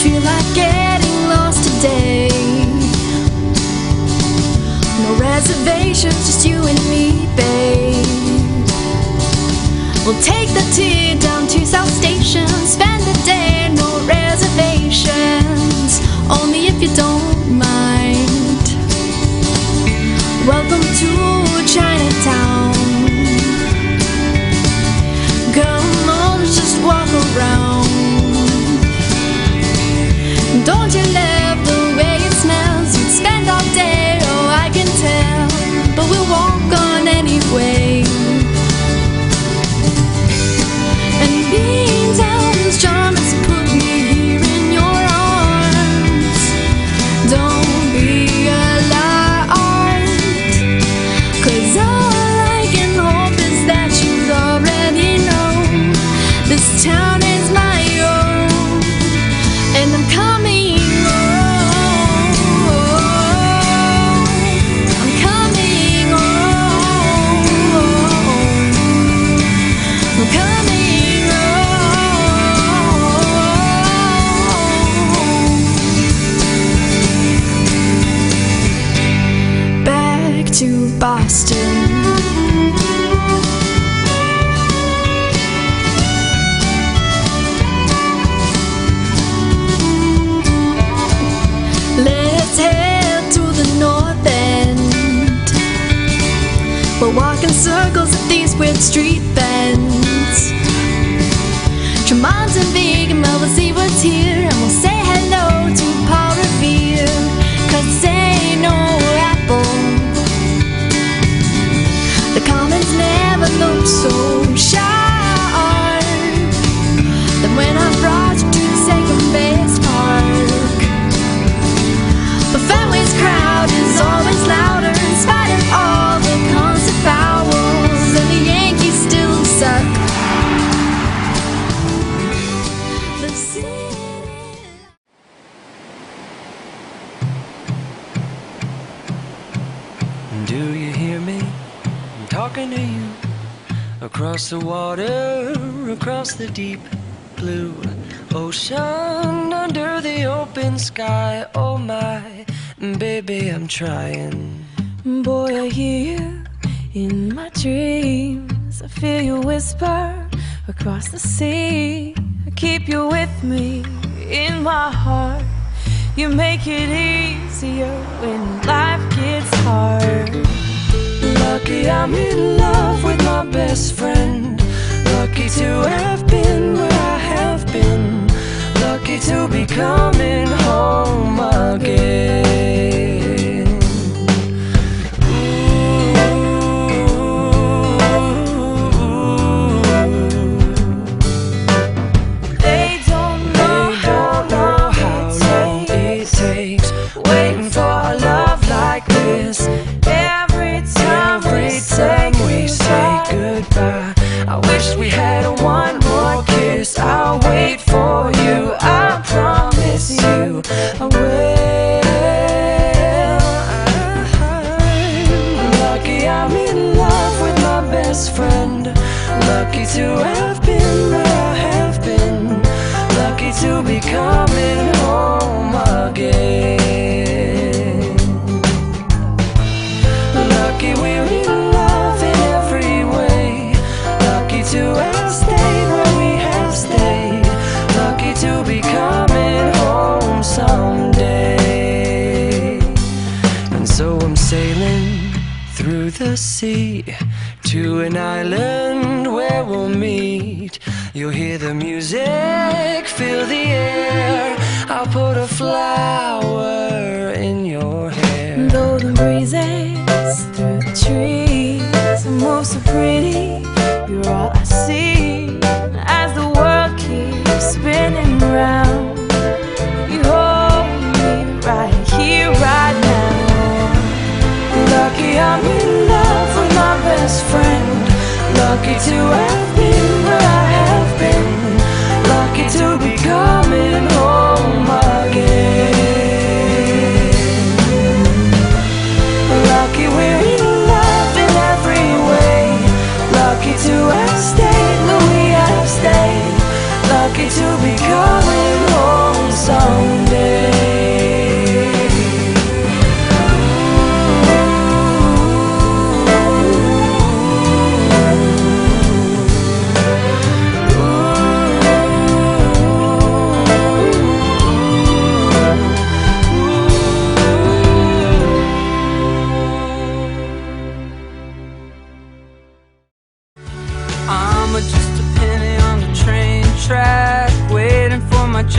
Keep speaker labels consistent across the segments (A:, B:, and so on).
A: feel like getting lost today. No reservations, just you and me, babe. We'll take the T down to South Station, spend the day, no reservations, only if you don't mind. Welcome to Chinatown. Come on, let's just walk around. Don't you love the way it smells? We'd spend all day, oh I can tell, but we'll walk on anyway. And being down is charm has put me here in your arms. Don't be alarmed, 'cause all I can hope is that you already know this town is my own, and I'm coming home. I'm coming home. I'm coming home. Back to Boston. Let's head to the north end. We'll walk in circles at these weird street bends. Tremont and Vegan, well, we'll see what's here, and we'll say hello to Paul Revere, 'cause ain't no apple. The commons never look so sharp than when I brought you to the second base park. The Fenway's crowd is always louder in spite of all the concert vowels, and the Yankees still suck. The city.
B: Do you hear me? I'm talking to you. Across the water, across the deep blue ocean, under the open sky. Oh my, baby, I'm trying.
A: Boy, I hear you in my dreams. I feel you whisper across the sea. I keep you with me in my heart. You make it easier when life gets hard.
B: Lucky I'm in love with my best friend. Lucky to have been where I have been. Lucky to be coming home again.
A: They don't know how long it takes
B: waiting for a love like this.
A: every time
B: we say goodbye, I wish we had one more kiss. I'll wait for you, I promise you I will. Lucky I'm in love with my best friend. Lucky to have been where I have been. Lucky to be coming home again. Lucky we're in love in every way. Lucky to have stayed where we have stayed. Lucky to be coming home someday. And so I'm sailing through the sea to an island where we'll meet. You'll hear the music, feel the air. I'll put a flower in your hair.
A: Though the breezes through the trees move so pretty, you're all I see as the world keeps spinning round. You hold me right here, right now.
B: Lucky I'm in love with my best friend. Lucky to have been where I have been. Lucky to be coming home again. Lucky we're in love in every way. Lucky to have stayed where we have stayed. Lucky to be coming home someday.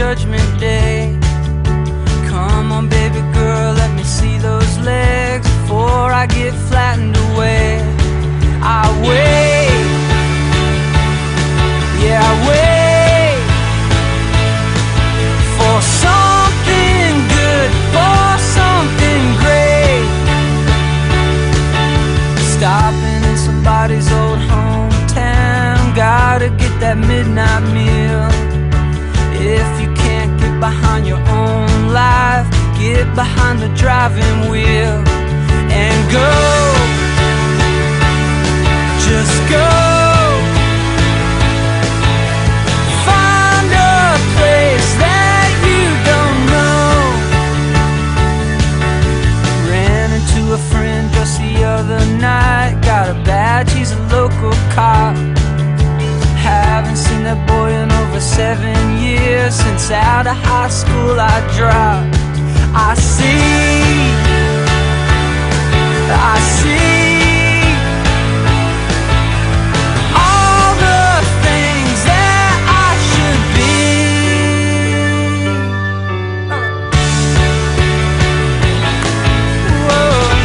C: Judgment Day. Come on, baby girl, let me see those legs before I get flattened away. I wait, yeah, I wait for something good, for something great. Stopping in somebody's old hometown, gotta get that midnight meal. If you can't get behind your own life, get behind the driving wheel and go, just go. Find a place that you don't know. Ran into a friend just the other night, got a badge, he's a local cop. Haven't seen that boy in over 7 years, since out of high school I dropped. I see all the things that I should be. Whoa.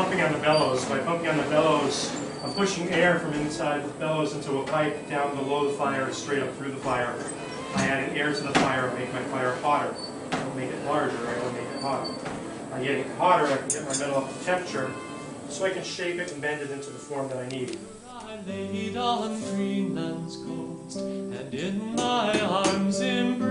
D: pumping on the bellows. By pumping on the bellows, I'm pushing air from inside the bellows into a pipe down below the fire and straight up through the fire. By adding air to the fire, I make my fire hotter. I don't make it larger, I don't make it hotter. By getting it hotter, I can get my metal up to temperature, so I can shape it and bend it into the form that I need.
E: I laid on Greenland's coast, and in my arms embraced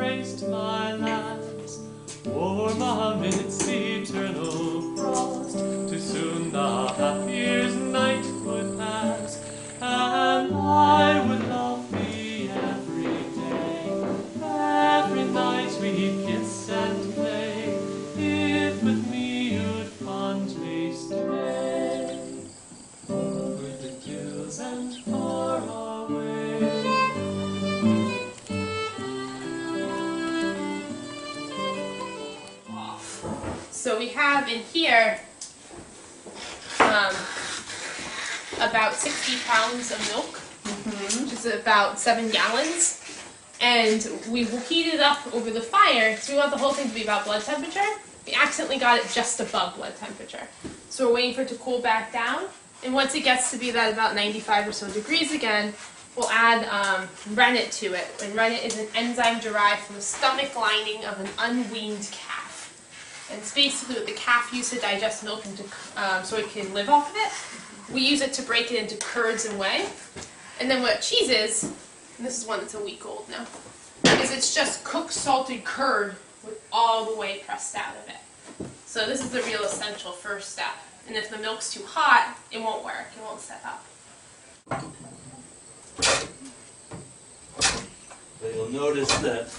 E: So we have in here about 60 pounds of milk, which is about 7 gallons. And we heated up over the fire, so we want the whole thing to be about blood temperature. We accidentally got it just above blood temperature. So we're waiting for it to cool back down. And once it gets to be that about 95 or so degrees again, we'll add rennet to it. And rennet is an enzyme derived from the stomach lining of an unweaned calf. And it's basically what the calf uses to digest milk into, so it can live off of it. We use it to break it into curds and whey. And then what cheese is, and this is one that's a week old now, is it's just cooked salted curd with all the whey pressed out of it. So this is the real essential first step. And if the milk's too hot, it won't work, it won't set up.
F: But you'll notice that,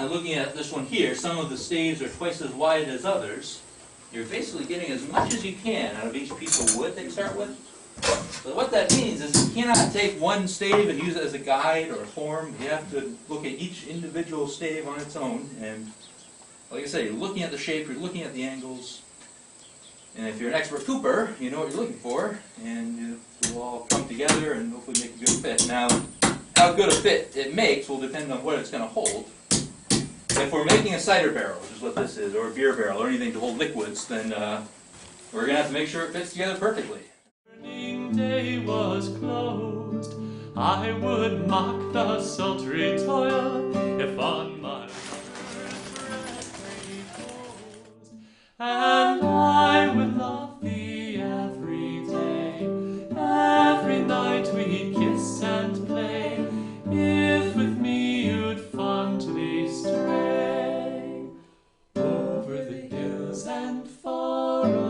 F: looking at this one here, some of the staves are twice as wide as others. You're basically getting as much as you can out of each piece of wood that you start with. So what that means is you cannot take one stave and use it as a guide or a form. You have to look at each individual stave on its own. And like I say, you're looking at the shape, you're looking at the angles. And if you're an expert cooper, you know what you're looking for. And it will all come together and hopefully make a good fit. Now, how good a fit it makes will depend on what it's going to hold. If we're making a cider barrel, which is what this is, or a beer barrel, or anything to hold liquids, then we're going to have to make sure it fits together perfectly.
G: Day was closed, I would mock the sultry toil if on my mother's breast reposed, and I would love thee every day, every night we'd kiss and play, if with me you'd fondly stray over the hills and far away.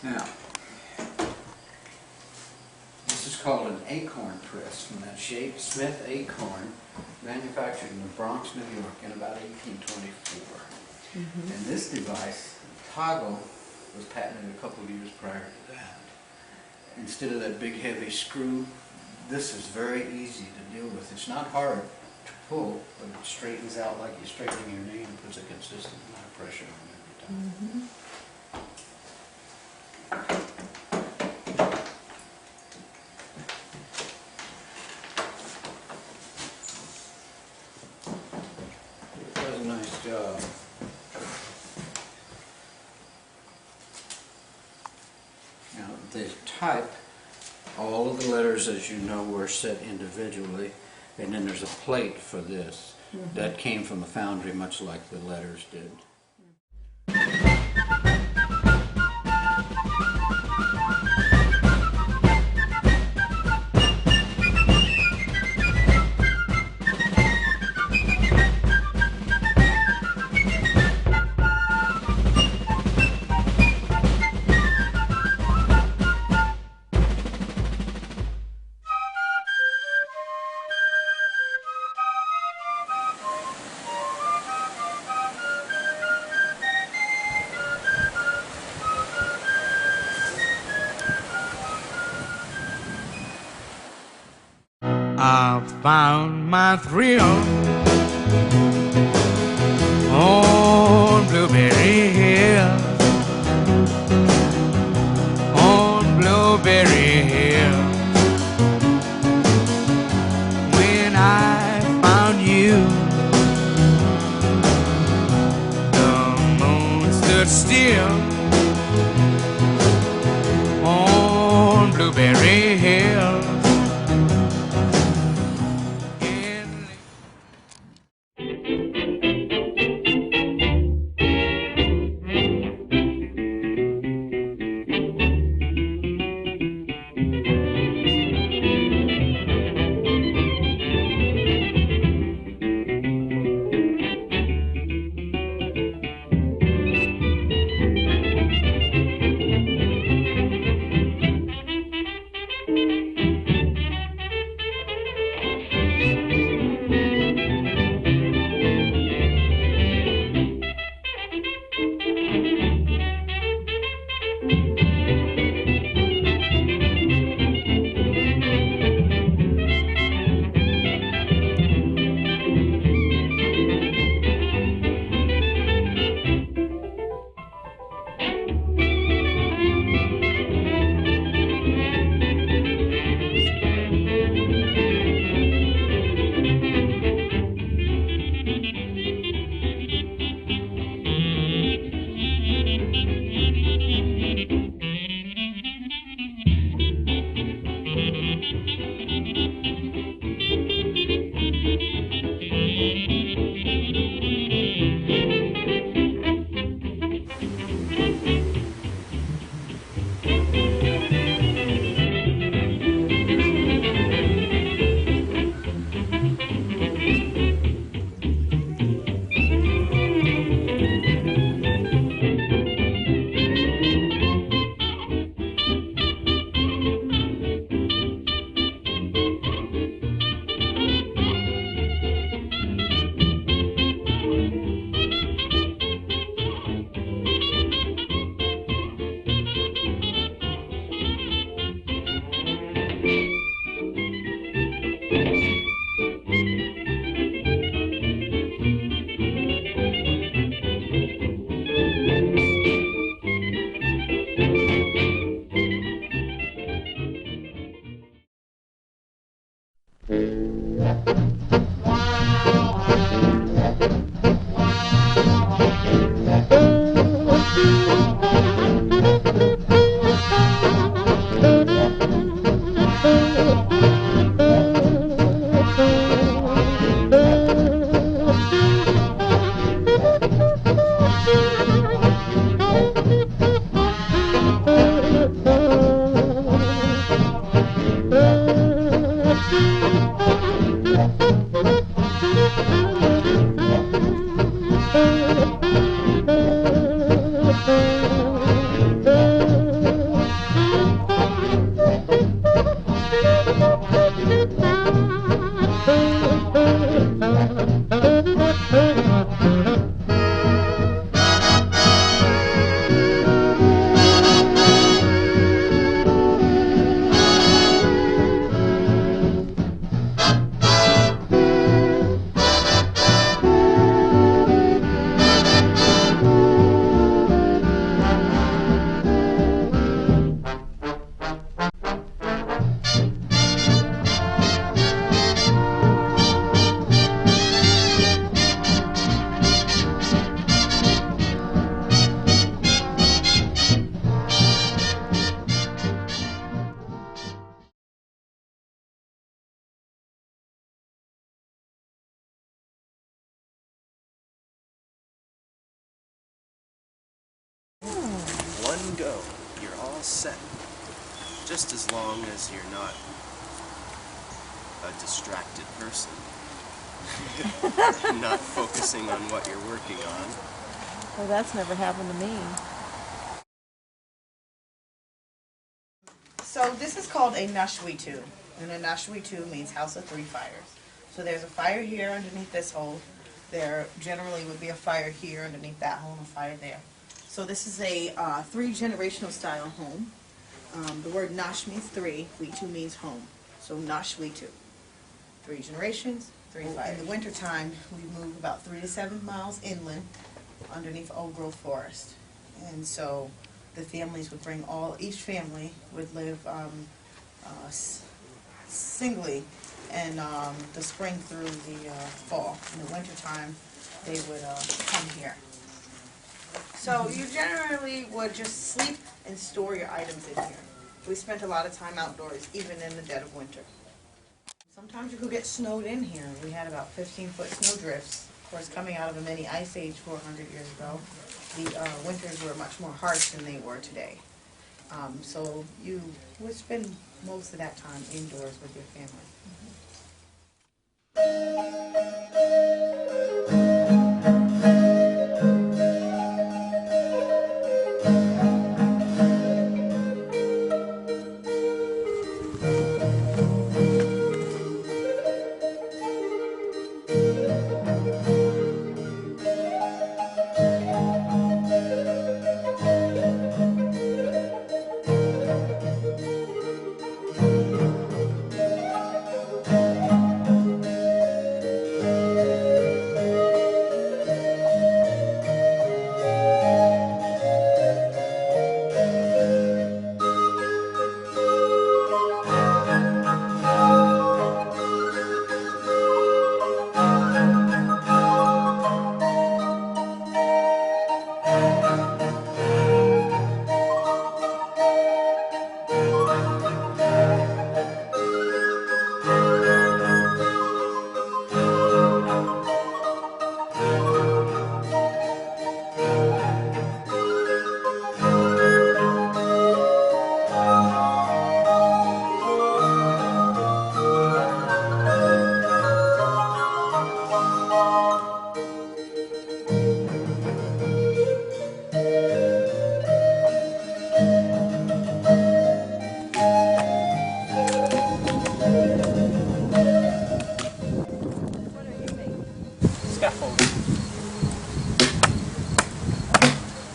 H: Now, this is called an acorn press from that shape, Smith Acorn, manufactured in the Bronx, New York in about 1824. And this device, toggle, was patented a couple of years prior to that. Instead of that big heavy screw, this is very easy to deal with. It's not hard to pull, but it straightens out like you're straightening your knee and puts a consistent amount of pressure on every time. It does a nice job. Now the type, all of the letters, as you know, were set individually, and then there's a plate for this. That came from the foundry, much like the letters did.
I: I found my thrill on Blueberry Hill, on Blueberry Hill. When I found you, the moon stood still on Blueberry Hill.
J: One go, you're all set. Just as long as you're not a distracted person. Not focusing on what you're working on.
K: Well, that's never happened to me.
L: So this is called a Nashwitu, and a Nashwitu means house of three fires. So there's a fire here underneath this hole. There generally would be a fire here underneath that hole and a fire there. So this is a three-generational style home. The word Nash means three, Witu means home. So Nashwitu. 3 generations, 3 fires. In the wintertime, we move about 3 to 7 miles inland underneath old growth forest. And so the families would bring each family would live singly in the spring through the fall. In the wintertime, they would come here. So you generally would just sleep and store your items in here. We spent a lot of time outdoors, even in the dead of winter. Sometimes you could get snowed in here. We had about 15-foot snow drifts. Of course, coming out of a mini ice age 400 years ago, the winters were much more harsh than they were today. So you would spend most of that time indoors with your family.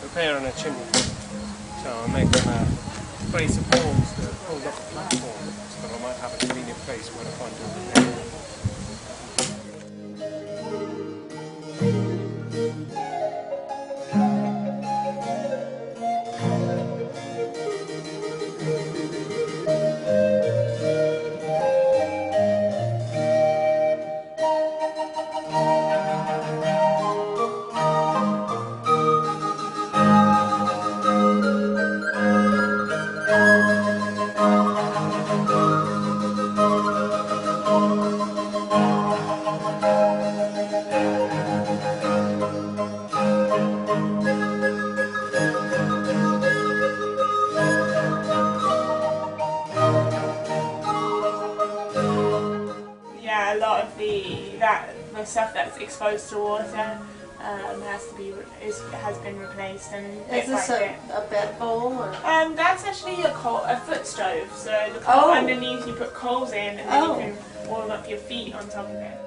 D: Repair on a chimney. So I make them a brace of poles that hold up the platform, so I might have a convenient place where to find a repair.
M: of the stuff that's exposed to water has been replaced, and
K: Is this a bed bowl or?
M: That's actually a foot stove. So the coal underneath, you put coals in, and then you can warm up your feet on top of it.